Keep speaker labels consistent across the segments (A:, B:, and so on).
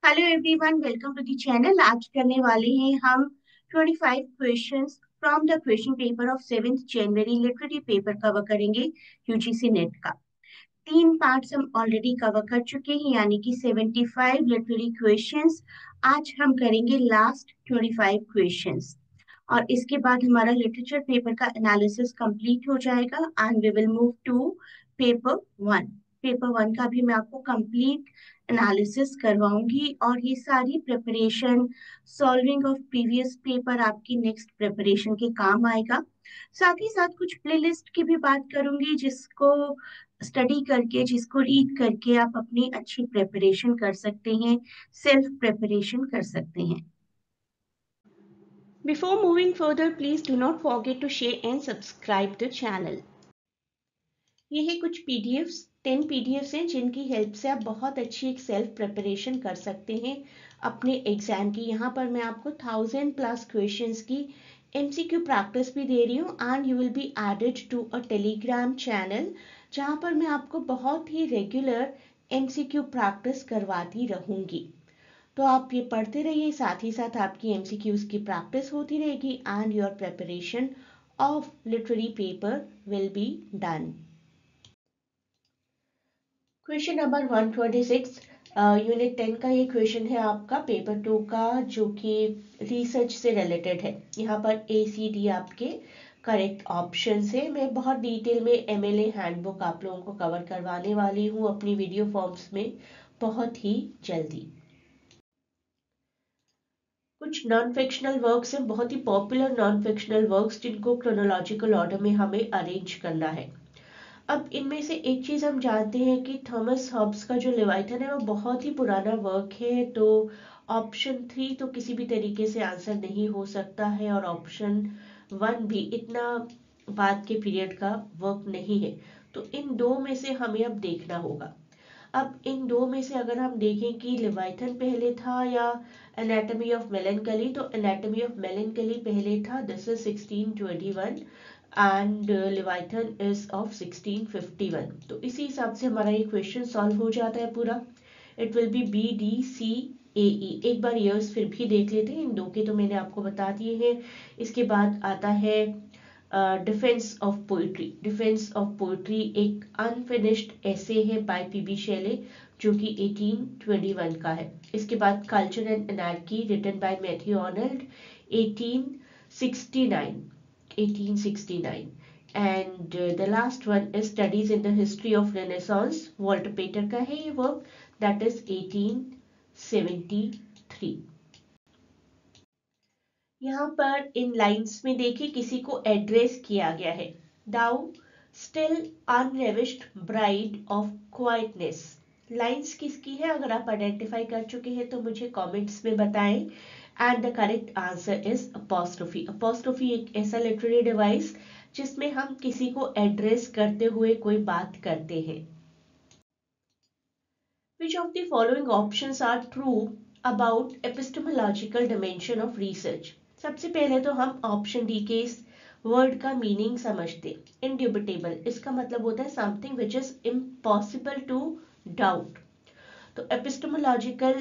A: Hello everyone, welcome to the channel. आज करने वाले हैं हम 25 questions from the question paper of 7th January literary paper cover करेंगे यूजीसी नेट का। तीन पार्ट्स हम ऑलरेडी कवर कर चुके हैं, यानी कि 75 लिटरेरी क्वेश्चंस। आज हम करेंगे लास्ट 25 क्वेश्चंस और इसके बाद हमारा लिटरेचर पेपर का एनालिसिस कंप्लीट हो जाएगा and we will move to paper one. Paper one का भी मैं आपको कंप्लीट एनालिसिस करवाऊंगी और ये सारी preparation solving of previous paper आपकी नेक्स्ट प्रिपरेशन के काम आएगा। साथ ही साथ कुछ प्लेलिस्ट की भी बात करूंगी जिसको स्टडी करके, जिसको रीड करके आप अपनी अच्छी प्रिपरेशन कर सकते हैं, सेल्फ प्रिपरेशन कर सकते हैं।
B: Before moving further, please do not forget to share and subscribe the channel. ये है कुछ पीडीएफ्स, 10 पीडीएफ्स हैं जिनकी हेल्प से आप बहुत अच्छी एक सेल्फ प्रिपरेशन कर सकते हैं अपने एग्जाम की। यहाँ पर मैं आपको 1000+ क्वेश्चंस की एमसीक्यू प्रैक्टिस भी दे रही हूँ and you will be added to a Telegram channel जहाँ पर मैं आपको बहुत ही रेगुलर एमसीक्यू प्रैक्टिस करवाती रहूँगी। तो आप ये पढ़ते रहिए, साथ ही साथ आपकी एमसीक्यूज की प्रैक्टिस होती रहेगी and your preparation of literary paper will be done. Question number 126, unit 10 का ये क्वेश्चन है आपका पेपर 2 का, जो कि रिसर्च से रिलेटेड है। यहाँ पर ACD आपके करेक्ट ऑप्शंस है। मैं बहुत डिटेल में MLA हैंडबुक आप लोगों को कवर करवाने वाली हूँ अपनी वीडियो फॉर्म्स में बहुत ही जल्दी। कुछ नॉन फिक्शनल वर्क्स हैं, बहुत ही पॉपुलर नॉन फिक्शनल वर्क्स जिनको क्रोनोलॉजिकल ऑर्डर में हमें अरेंज करना है। अब इनमें से एक चीज हम जानते हैं कि थॉमस हॉब्स का जो लेवाइथन है वो बहुत ही पुराना वर्क है, तो ऑप्शन 3 तो किसी भी तरीके से आंसर नहीं हो सकता है और ऑप्शन 1 भी इतना बाद के पीरियड का वर्क नहीं है। तो इन दो में से हमें अब देखना होगा। अब इन दो में से अगर हम देखें कि लेवाइथन पहले था या एनाटॉमी ऑफ मेलनकली, तो एनाटॉमी ऑफ मेलनकली पहले था, this is 1621 and Leviathan is of 1651। तो इसी हिसाब से हमारा ये क्वेश्चन सॉल्व हो जाता है पूरा। It will be BDCAE। एक बार ईयर्स फिर भी देख लेते हैं, इन दो के तो मैंने आपको बता दिए हैं। इसके बाद आता है defence of poetry. Defence of poetry एक अनफिनिश्ड ऐसे है बाय PB शैले जो कि 1821 का है। इसके बाद Culture and Anarchy written by Matthew Arnold 1869 and the last one is Studies in the History of Renaissance, Walter Pater का है ये वर्क, दैट इज 1873। यहाँ पर इन लाइंस में देखिए किसी को एड्रेस किया गया है, thou still unravished bride of quietness. Lines किसकी है? अगर आप आइडेंटिफाई कर चुके हैं तो मुझे कमेंट्स में बताएं। And the correct answer is apostrophe. Apostrophe एक ऐसा लिटरेरी डिवाइस जिसमें हम किसी को एड्रेस करते हुए कोई बात करते हैं। Which of the following options are true about epistemological dimension of research? सबसे पहले तो हम ऑप्शन डी के इस वर्ड का मीनिंग समझते। इंड्यूबिटेबल, इसका मतलब होता है something which is impossible to doubt. तो एपिस्टेमोलॉजिकल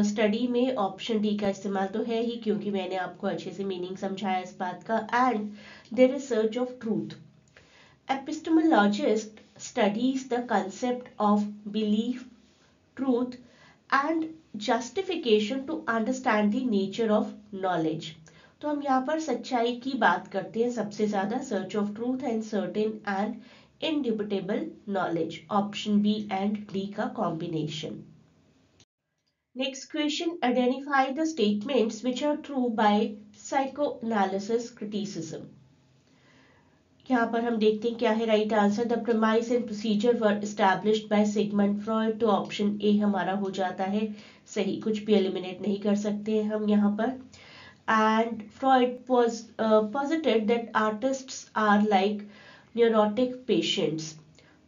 B: स्टडी में ऑप्शन डी का इस्तेमाल तो है ही, क्योंकि मैंने आपको अच्छे से मीनिंग समझाया इस बात का। And there is search of truth. Epistemologist studies the concept of belief, truth and justification to understand the nature of knowledge। तो हम यहाँ पर सच्चाई की बात करते हैं सबसे ज्यादा, search of truth and certain and indubitable knowledge, option B and D का combination. Next question, identify the statements which are true by psychoanalysis criticism. यहाँ पर हम देखते हैं क्या है right answer. The premise and procedure were established by Sigmund Freud, तो option A हमारा हो जाता है सही, कुछ भी एलिमिनेट नहीं कर सकते हैं हम यहाँ पर। And Freud was posited that artists are like neurotic patients,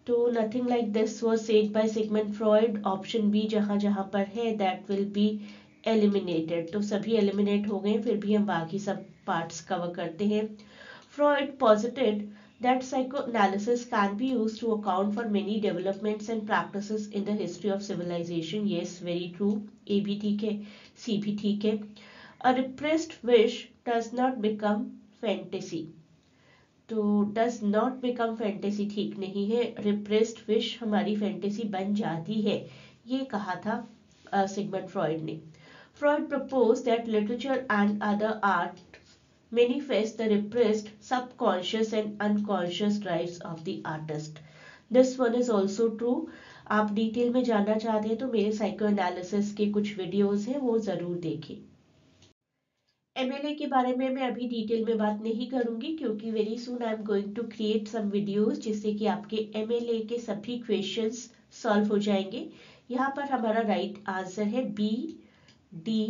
B: तो nothing like this was said by Sigmund Freud। Option B जहाँ जहाँ पर है that will be eliminated, तो सभी एलिमिनेट हो गए, फिर भी हम बाकी सब पार्ट्स कवर करते हैं। Freud posited That psychoanalysis can be used to account for many developments and practices in the history of civilization. Yes, very true. A भी ठीक है, C भी ठीक है. A repressed wish does not become fantasy. तो does not become fantasy ठीक नहीं है. repressed wish हमारी fantasy बन जाती है, ये कहा था सिगमंड फ्रॉइड ने. Freud proposed that literature and other art manifest the repressed subconscious and unconscious drives of the artist. This one is also true. आप डिटेल में जानना चाहते हैं तो मेरे साइको एनालिसिस के कुछ वीडियोस हैं, वो जरूर देखें. एमएलए के बारे में मैं अभी डिटेल में बात नहीं करूंगी क्योंकि very soon I am going to create some videos जिससे कि आपके एमएलए के सभी क्वेश्चंस सॉल्व हो जाएंगे. यहाँ पर हमारा राइट आंसर है B, D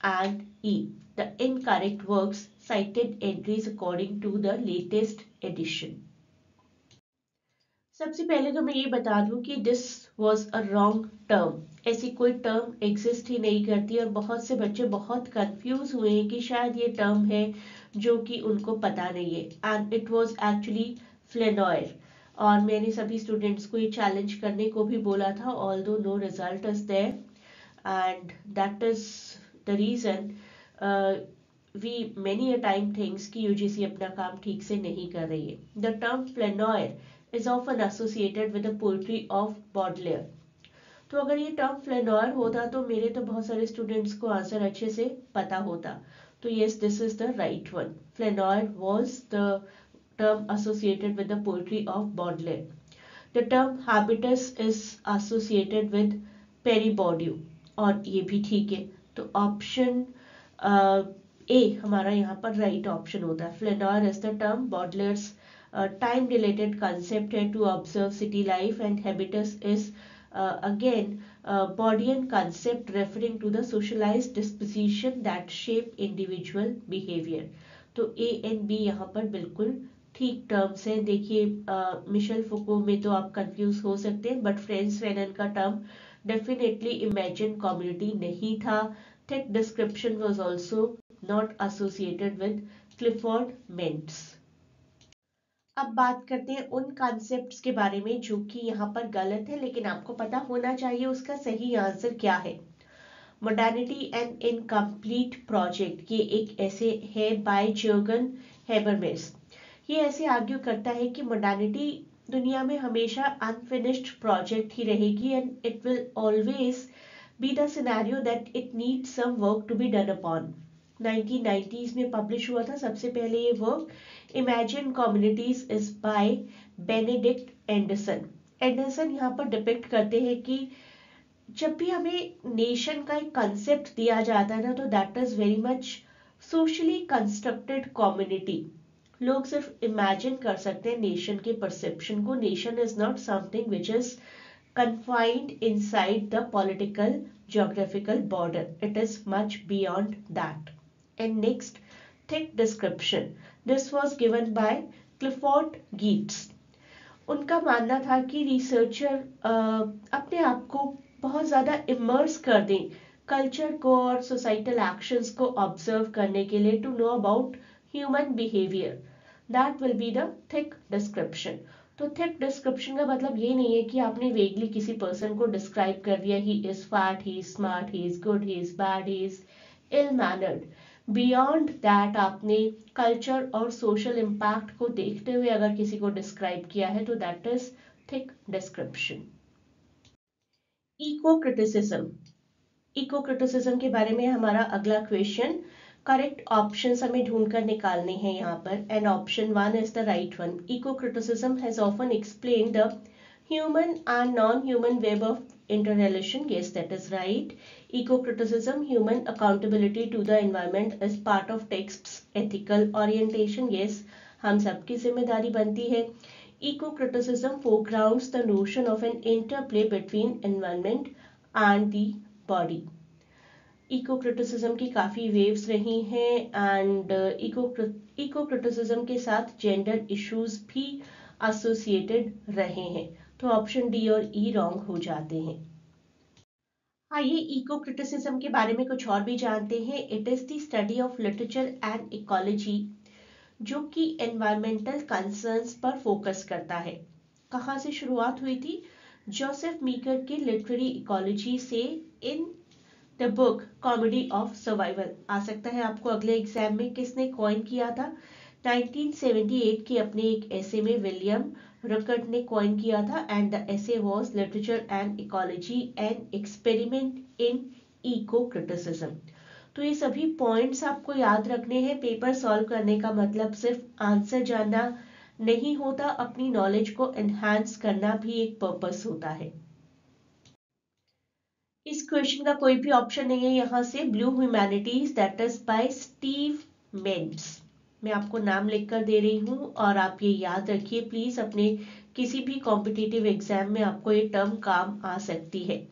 B: and E. The incorrect works cited entries according to the latest edition. सबसे पहले तो मैं ये बता दूं कि this was a wrong term. ऐसी कोई टर्म एग्जिस्ट ही नहीं करती और बहुत से बच्चे बहुत कंफ्यूज हुए हैं कि शायद ये टर्म है जो कि उनको पता नहीं है. And it was actually flaneur. और मैंने सभी स्टूडेंट्स को ये चैलेंज करने को भी बोला था, although no result is there and that is the reason we many a time thinks कि यूजीसी अपना काम ठीक से नहीं कर रही है. The term flaneur is often associated with the poetry of Baudelaire. तो अगर ये टर्म फ्लेनॉयर होता तो मेरे तो बहुत सारे स्टूडेंट्स को आंसर अच्छे से पता होता. तो yes, this is the right one. Flaneur was the term associated with the poetry of Baudelaire. The term habitus is associated with Pierre Bourdieu और ये भी ठीक है. तो ऑप्शन ए हमारा यहाँ पर राइट ऑप्शन होता है. Flaneur is the term Baudelaire's time related concept है to observe city life and habitus is again Baudian concept referring to the socialized disposition that shape individual behavior. तो A and B यहाँ पर बिल्कुल ठीक terms हैं. देखिए Michel फुको में तो आप कंफ्यूज हो सकते हैं बट फ्रेंस फैनन का टर्म डेफिनेटली इमेजिन कम्युनिटी नहीं था. Thick description was also not associated with Clifford मेंट्स. अब बात करते हैं उन कॉन्सेप्ट्स के बारे में जो कि यहाँ पर गलत है लेकिन आपको पता होना चाहिए उसका सही आंसर क्या है. मॉडर्निटी एंड इनकम्प्लीट प्रोजेक्ट, ये एक ऐसे है बाय जर्गन हेबरमेस. ये ऐसे आर्ग्यू करता है कि मॉडर्निटी दुनिया में हमेशा अनफिनिश्ड प्रोजेक्ट ही रहेगी and it will always be the scenario that it needs some work to be done upon. 1990s में पब्लिश हुआ था सबसे पहले ये work. Imagine communities is by Benedict Anderson. Anderson यहाँ पर डिपिक्ट करते हैं कि जब भी हमें नेशन का एक कंसेप्ट दिया जाता है ना तो that is very much socially constructed community. लोग सिर्फ इमेजिन कर सकते हैं नेशन के परसेप्शन को. Nation is not something which is confined inside the political geographical border. It is much beyond that. And next, thick description. This was given by Clifford Geertz. उनका मानना था कि रिसर्चर अपने आप को बहुत ज़्यादा इमर्स कर दें कल्चर को और सोसाइटल एक्शंस को ऑब्जर्व करने के लिए to know about human behaviour. That will be the thick description. तो थिक डिस्क्रिप्शन का मतलब ये नहीं है कि आपने वेगली किसी पर्सन को डिस्क्राइब कर दिया he is fat, he is smart, he is good, he is bad, he is ill mannered. Beyond that आपने कल्चर और सोशल इम्पैक्ट को देखते हुए अगर किसी को डिस्क्राइब किया है तो that is thick description. Ecocriticism. Ecocriticism के बारे में हमारा अगला क्वेश्चन. करेक्ट ऑप्शंस हमें ढूंढकर निकालने हैं यहाँ पर and option 1 is the right one. Ecocriticism has often explain the human and non-human web of interrelation. Yes, that is right. Eco-criticism, human accountability to the environment is part of text's ethical orientation. Yes, हम सबकी जिम्मेदारी बनती है. Eco-criticism foregrounds the notion of an interplay between environment and the body. Ecocriticism की काफ़ी waves रही हैं and eco criticism के साथ जेंडर इश्यूज भी एसोसिएटेड रहे हैं. तो ऑप्शन डी और ई रॉन्ग हो जाते हैं. आइए इको क्रिटिसिज्म के बारे में कुछ और भी जानते हैं. It is the study of literature and ecology जो कि एनवायरमेंटल कंसर्न्स पर फोकस करता है। कहाँ से शुरुआत हुई थी? जोसेफ मीकर के लिटरेरी इकोलॉजी से in the book Comedy of Survival. आ सकता है आपको अगले एग्जाम में। किसने कॉइन किया था? 1978 के अपने एक ऐसे में विलियम रकट ने कॉइन किया था, and the essay was literature and ecology an experiment in ecocriticism. तो ये सभी पॉइंट्स आपको याद रखने हैं। पेपर सॉल्व करने का मतलब सिर्फ आंसर जानना नहीं होता, अपनी नॉलेज को एनहांस करना भी एक पर्पस होता है। इस क्वेश्चन का कोई भी ऑप्शन नहीं है यहाँ से। Blue humanities, that is by Steve Mentz. मैं आपको नाम लिखकर दे रही हूँ और आप ये याद रखिए प्लीज, अपने किसी भी कॉम्पिटिटिव एग्जाम में आपको ये टर्म काम आ सकती है।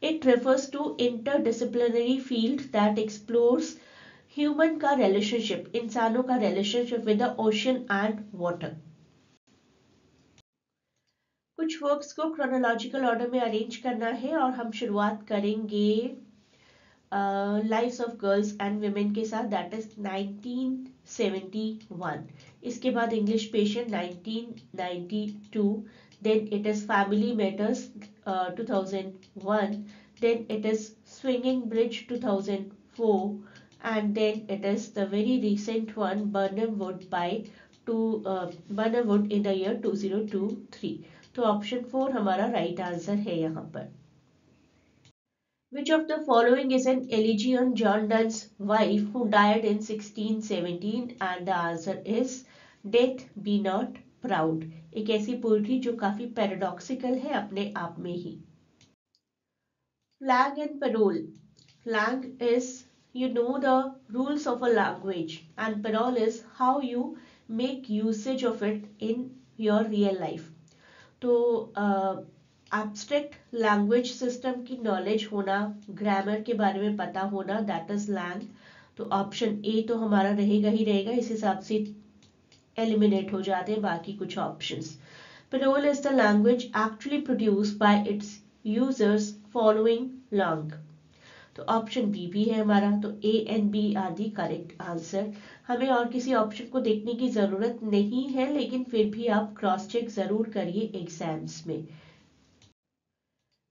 B: It refers to interdisciplinary field that explores human का रिलेशनशिप, इंसानों का relationship with the ocean and water. कुछ वर्क्स को क्रोनोलॉजिकल ऑर्डर में अरेंज करना है और हम शुरुआत करेंगे lives of girls and women के साथ, दैट इज 1971। इसके बाद English patient 1992, then it is family matters 2001, then it is swinging bridge 2004, and then it is the very recent one Burnham Wood by Burnham Wood in the year 2023। तो option 4 हमारा right answer है यहाँ पर। Which of the following is an elegy on John Donne's wife who died in 1617? And the answer is Death Be Not Proud। एक ऐसी poetry जो काफी paradoxical है अपने आप में ही। Flag and parole। Flag is, you know the rules of a language, and parole is how you make usage of it in your real life। तो abstract language system की नॉलेज होना, grammar के बारे में पता होना, दैट इज लैंग। तो option ए तो हमारा रहेगा ही रहेगा, इस हिसाब से एलिमिनेट हो जाते हैं बाकी कुछ options. Parole is the language actually produced by its users following long। तो ऑप्शन बी भी है हमारा, तो A and B are the correct answer. हमें और किसी ऑप्शन को देखने की जरूरत नहीं है, लेकिन फिर भी आप क्रॉस चेक जरूर करिए एग्जाम्स में।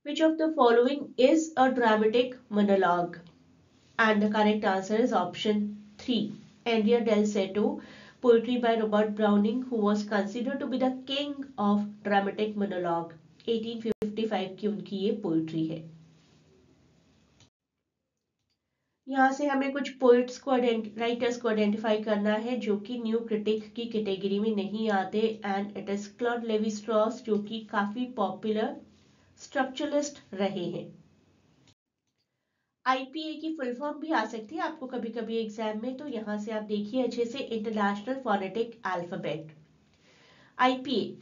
B: Which of the following is a dramatic monologue? And the correct answer is option 3, Andrea del Sarto, poetry by Robert Browning, who was considered to be the king of dramatic monologue। 1855 की उनकी ये poetry है। यहाँ से हमें कुछ poets को writers को आइडेंटिफाई करना है जो कि न्यू क्रिटिक की कैटेगरी में नहीं आते, and it is Claude Levi Strauss, जो कि काफी पॉपुलर स्ट्रक्चरलिस्ट रहे हैं। आईपीए की फुल फॉर्म भी आ सकती है आपको कभी कभी एग्जाम में, तो यहाँ से आप देखिए अच्छे से, international phonetic alphabet. IPA,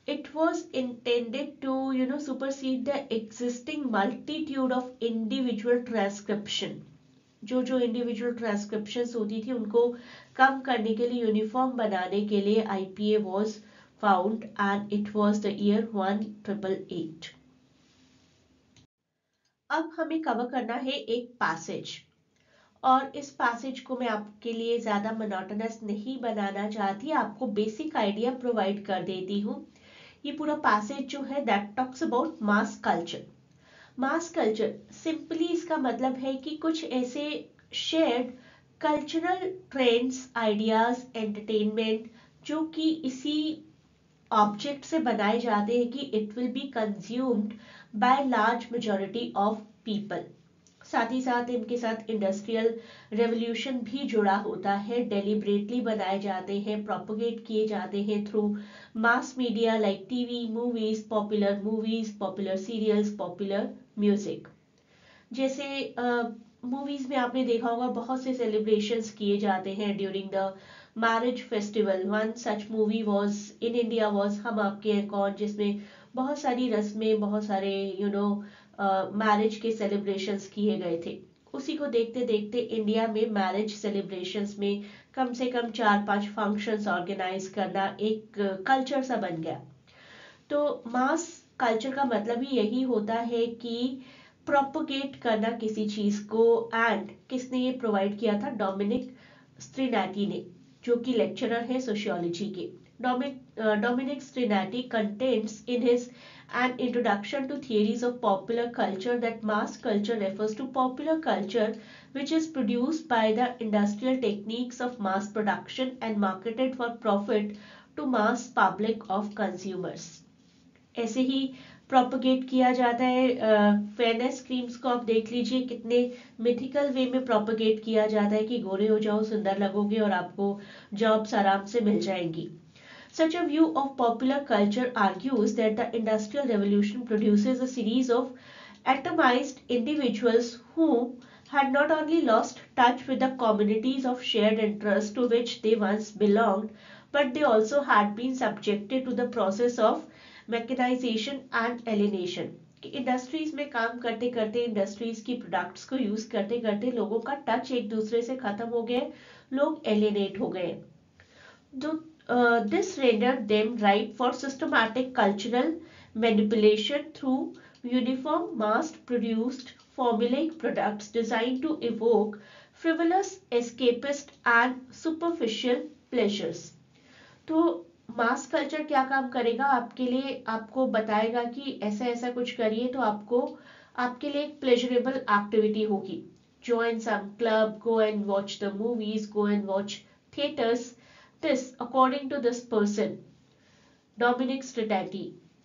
B: it was intended to supersede the existing multitude of individual transcription। जो इंडिविजुअल ट्रांसक्रिप्शंस होती थी उनको कम करने के लिए, यूनिफॉर्म बनाने के लिए IPA was found, and it was the year 1888। अब हमें कवर करना है एक पैसेज, और इस पैसेज को मैं आपके लिए ज्यादा मोनोटोनस नहीं बनाना चाहती, आपको बेसिक आइडिया प्रोवाइड कर देती हूँ। ये पूरा पैसेज जो है that talks about mass culture. Mass culture simply इसका मतलब है कि कुछ ऐसे shared cultural trends, ideas, entertainment जो कि इसी ऑब्जेक्ट से बनाए जाते हैं कि it will be consumed by large majority of people. साथ ही साथ इनके साथ इंडस्ट्रियल रेवोल्यूशन भी जुड़ा होता है, डेलिब्रेटली बनाए जाते हैं, प्रोपोगेट किए जाते हैं through mass media like TV, movies, popular serials, popular music. जैसे मूवीज में आपने देखा होगा बहुत से सेलिब्रेशंस किए जाते हैं during the marriage festival. One such movie was in India was हम आपके हैं कौन, जिसमें बहुत सारी रस्में, बहुत सारे मैरिज के सेलिब्रेशंस किए गए थे। उसी को देखते देखते इंडिया में मैरिज सेलिब्रेशंस में कम से कम 4-5 फंक्शंस ऑर्गेनाइज करना एक कल्चर सा बन गया। तो मास कल्चर का मतलब ही यही होता है कि प्रोपोगेट करना किसी चीज को, एंड किसने ये प्रोवाइड किया था? डोमिनिक स्ट्रिनैटी ने। जो कि लेक्चरर है सोशियोलॉजी के। Dominic Strinati contends in his An Introduction to Theories of Popular Culture that mass culture refers to popular culture which is produced by the industrial techniques of mass production and marketed for profit to mass public of consumers. ऐसे ही propagate किया जाता है। Fairness creams को आप देख लीजिए, कितने mythical वे में प्रोपोगेट किया जाता है कि गोरे हो जाओ, सुंदर लगोगे और आपको जॉब्स आराम से मिल जाएंगी। Such a view of popular culture argues that the Industrial Revolution produces a series of atomized individuals who had not only lost touch with the communities of shared interest to which they once belonged, but they also had been subjected to the process of mechanization and alienation. Industries में काम करते करते, industries की products को use करते करते लोगों का टच एक दूसरे से खत्म हो गया, लोग एलिएनेट हो गए। This rendered them ripe for systematic cultural manipulation through uniform mass-produced formulaic products designed to evoke frivolous, escapist and superficial pleasures. तो मास कल्चर क्या काम करेगा आपके लिए, आपको बताएगा कि ऐसा ऐसा कुछ करिए तो आपके लिए एक प्लेजरेबल एक्टिविटी होगी। Join some club, go and watch the movies, go and watch theaters. This according to this person Dominic Strinati,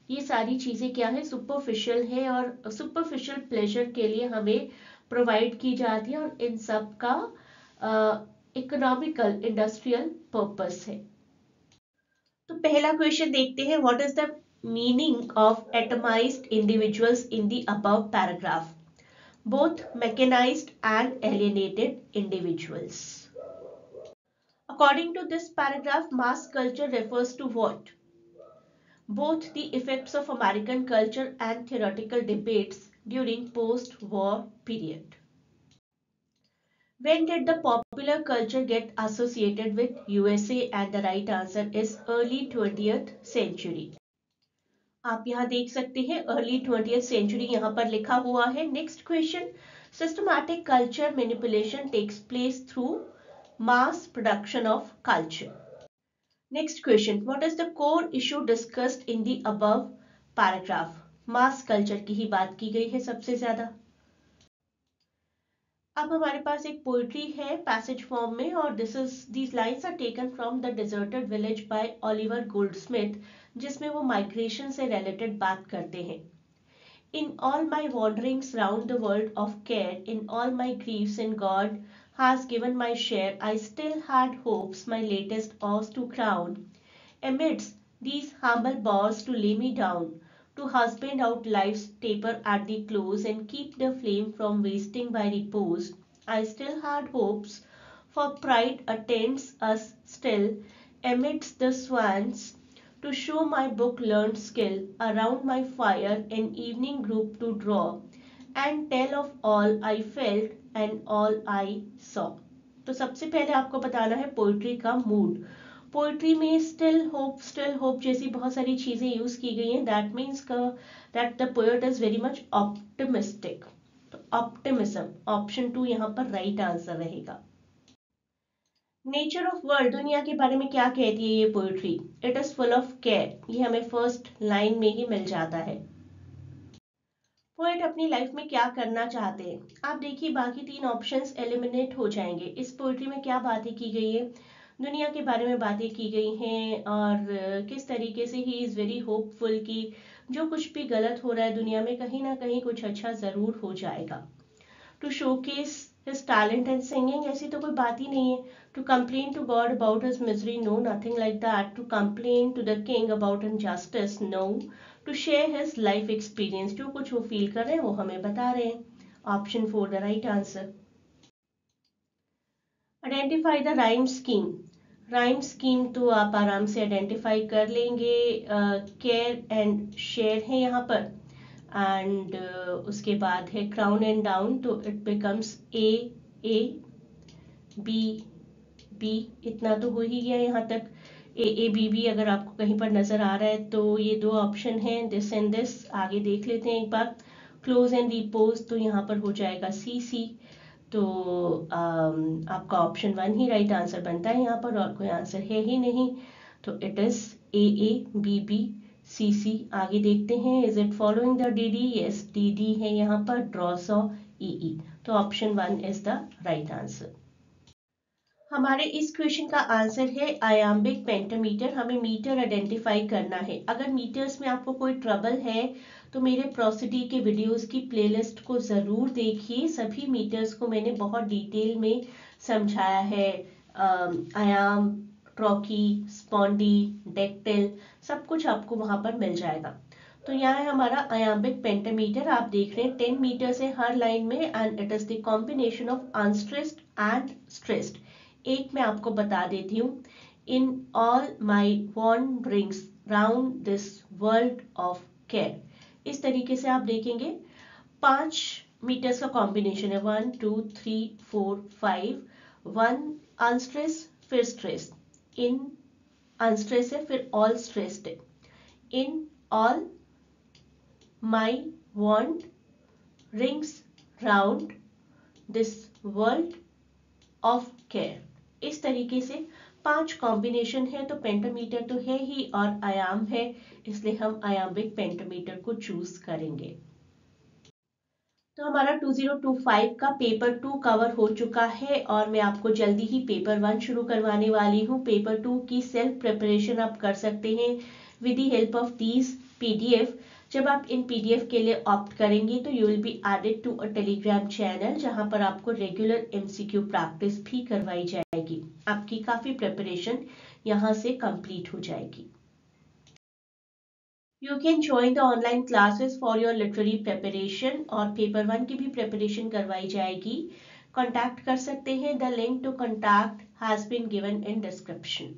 B: ये सारी चीजें क्या है, सुपरफिशियल है और सुपरफिशियल प्लेजर के लिए हमें प्रोवाइड की जाती है और इन सब का इकोनॉमिकल इंडस्ट्रियल पर्पस है। तो पहला क्वेश्चन देखते हैं, what is the meaning of atomized individuals in the above paragraph? Both mechanized and alienated individuals. According to this paragraph, mass culture refers to what? Both the effects of American culture and theoretical debates during post-war period. When did the popular culture get associated with USA? And the right answer is early 20th century. आप यहाँ देख सकते हैं early 20th century यहाँ पर लिखा हुआ है। Next question, systematic culture manipulation takes place through mass production of culture. Next question, what is the core issue discussed in the above paragraph? mass culture की ही बात की गई है सबसे ज्यादा। अब हमारे पास एक पोइट्री है पैसेज फॉर्म में और these lines are taken from The Deserted Village by Oliver Goldsmith, जिसमें वो माइग्रेशन से रिलेटेड बात करते हैं। In all my wanderings round the world of care, in all my griefs in God has given my share, I still had hopes my latest ours to crown. Amidst these humble boughs to lay me down, to husband out life's taper at the close and keep the flame from wasting by repose, I still had hopes, for pride attends us still, amidst the swans, to show my book learned skill, around my fire an evening group to draw, and tell of all I felt and all I saw. तो सबसे पहले आपको बताना है poetry का mood. Poetry में still hope जैसी बहुत सारी चीजें यूज की गई हैं। That means that the poet is very much optimistic. तो ऑप्टिमिज्म, ऑप्शन 2 यहाँ पर राइट आंसर रहेगा। नेचर ऑफ वर्ल्ड, दुनिया के बारे में क्या कहती है ये poetry? It is full of care, ये हमें फर्स्ट लाइन में ही मिल जाता है। पोएट अपनी लाइफ में क्या करना चाहते हैं? आप देखिए बाकी 3 ऑप्शंस एलिमिनेट हो जाएंगे। इस पोएट्री में क्या बातें की गई है? दुनिया के बारे में बातें की गई हैं और किस तरीके से ही इज वेरी होपफुल कि जो कुछ भी गलत हो रहा है दुनिया में, कहीं ना कहीं कुछ अच्छा जरूर हो जाएगा। To showcase his talent and singing, ऐसी तो कोई बात ही नहीं है। To complain to God about his misery, no nothing like that. To complain to the king about injustice, no. To share his life experience, जो कुछ वो फील कर रहे हैं वो हमें बता रहे हैं। Option 4 the right answer. Identify the rhyme scheme, rhyme scheme तो आप आराम से आइडेंटिफाई कर लेंगे। केयर एंड शेयर है यहाँ पर एंड उसके बाद है क्राउन एंड डाउन, तो it becomes A B B, इतना तो हो ही गया यहाँ तक। ए बी बी अगर आपको कहीं पर नजर आ रहा है तो ये 2 ऑप्शन हैं, दिस एंड दिस। आगे देख लेते हैं एक बार। क्लोज एंड रिपोज, तो यहाँ पर हो जाएगा सी सी। तो आपका ऑप्शन 1 ही राइट आंसर बनता है यहाँ पर, और कोई आंसर है ही नहीं। तो it is AA, BB, CC। आगे देखते हैं, is it following the DD? Yes, DD है यहाँ पर, ड्रॉ सॉ, EE। तो option 1 is the right answer. हमारे इस क्वेश्चन का आंसर है आयाम्बिक पेंटामीटर। हमें मीटर आइडेंटिफाई करना है। अगर मीटर्स में आपको कोई ट्रबल है तो मेरे प्रोसिडी के वीडियोस की प्लेलिस्ट को ज़रूर देखिए। सभी मीटर्स को मैंने बहुत डिटेल में समझाया है। आयाम, ट्रॉकी, स्पॉन्डी, डेक्टिल, सब कुछ आपको वहाँ पर मिल जाएगा। तो यहाँ है हमारा आयाम्बिक पेंटामीटर। आप देख रहे हैं 10 मीटर्स है हर लाइन में, and it is the combination of unstressed and stressed. एक मैं आपको बता देती हूँ, इन all my wanderings round this world of care. इस तरीके से आप देखेंगे 5 मीटर्स का कॉम्बिनेशन है, 1 2 3 4 5। 1 अनस्ट्रेस, फिर स्ट्रेस, इन अनस्ट्रेस है, फिर ऑल स्ट्रेस्ड है। In all my wanderings round this world of care. इस तरीके से 5 कॉम्बिनेशन है। तो पेंटामीटर तो है ही और आयाम है, इसलिए हम आयाम्बिक पेंटामीटर को चूज करेंगे। तो हमारा 2025 का पेपर 2 कवर हो चुका है और मैं आपको जल्दी ही पेपर 1 शुरू करवाने वाली हूँ। पेपर 2 की सेल्फ प्रिपरेशन आप कर सकते हैं with the help of these PDF। जब आप इन PDF के लिए ऑप्ट करेंगे तो you will be added to a Telegram channel, जहां पर आपको रेगुलर MCQ प्रैक्टिस भी करवाई जाएगी। आपकी काफी प्रिपरेशन यहां से कंप्लीट हो जाएगी। You can join the online classes for your literary preparation, और पेपर 1 की भी प्रिपरेशन करवाई जाएगी। कॉन्टैक्ट कर सकते हैं। The link to contact has been given in description.